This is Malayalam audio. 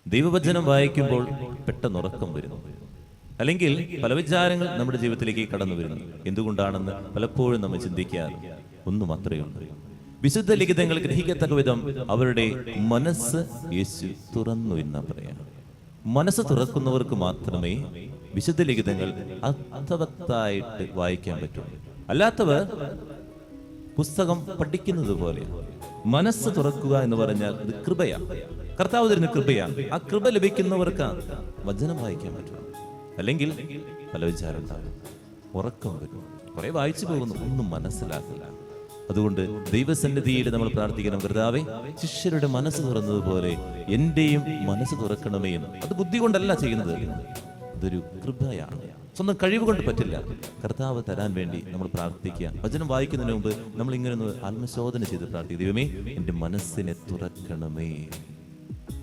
ദൈവവചനം വായിക്കുമ്പോൾ പെട്ടെന്ന് ഉറക്കം വരുന്നു, അല്ലെങ്കിൽ പല വിചാരങ്ങൾ നമ്മുടെ ജീവിതത്തിലേക്ക് കടന്നു വരുന്നു. എന്തുകൊണ്ടാണെന്ന് പലപ്പോഴും നമ്മൾ ചിന്തിക്കാറ് ഒന്നും അത്രയുണ്ട്. വിശുദ്ധ ലിഖിതങ്ങൾ ഗ്രഹിക്കത്തക്ക വിധം അവരുടെ മനസ്സ് യേശു തുറന്നു എന്നാ പറയാം. മനസ്സ് തുറക്കുന്നവർക്ക് മാത്രമേ വിശുദ്ധ ലിഖിതങ്ങൾ അർത്ഥവത്തായിട്ട് വായിക്കാൻ പറ്റൂ. അല്ലാത്തവർ പുസ്തകം പഠിക്കുന്നത് പോലെ. മനസ്സ് തുറക്കുക എന്ന് പറഞ്ഞാൽ ഇത് കൃപയാണ്, കർത്താവ് തരുന്ന കൃപയാണ്. ആ കൃപ ലഭിക്കുന്നവർക്ക് വചനം വായിക്കാൻ പറ്റും. അല്ലെങ്കിൽ പല വിചാരം ഉണ്ടാകും, ഉറക്കം വരും, കുറെ വായിച്ചു പോകുന്നു, ഒന്നും മനസ്സിലാക്കില്ല. അതുകൊണ്ട് ദൈവസന്നിധിയിൽ നമ്മൾ പ്രാർത്ഥിക്കണം, കർത്താവേ, ശിഷ്യരുടെ മനസ്സ് തുറന്നതുപോലെ എന്റെയും മനസ്സ് തുറക്കണമേ എന്ന്. അത് ബുദ്ധി കൊണ്ടല്ല ചെയ്യുന്നത്, അതൊരു കൃപയാണ്. സ്വന്തം കഴിവ് കൊണ്ട് പറ്റില്ല. കർത്താവ് തരാൻ വേണ്ടി നമ്മൾ പ്രാർത്ഥിക്കുക. വചനം വായിക്കുന്നതിന് മുമ്പ് നമ്മൾ ഇങ്ങനെ ഒന്ന് ആത്മശോധന ചെയ്ത് പ്രാർത്ഥിക്കുക. ദൈവമേ, എൻ്റെ മനസ്സിനെ തുറക്കണമേ.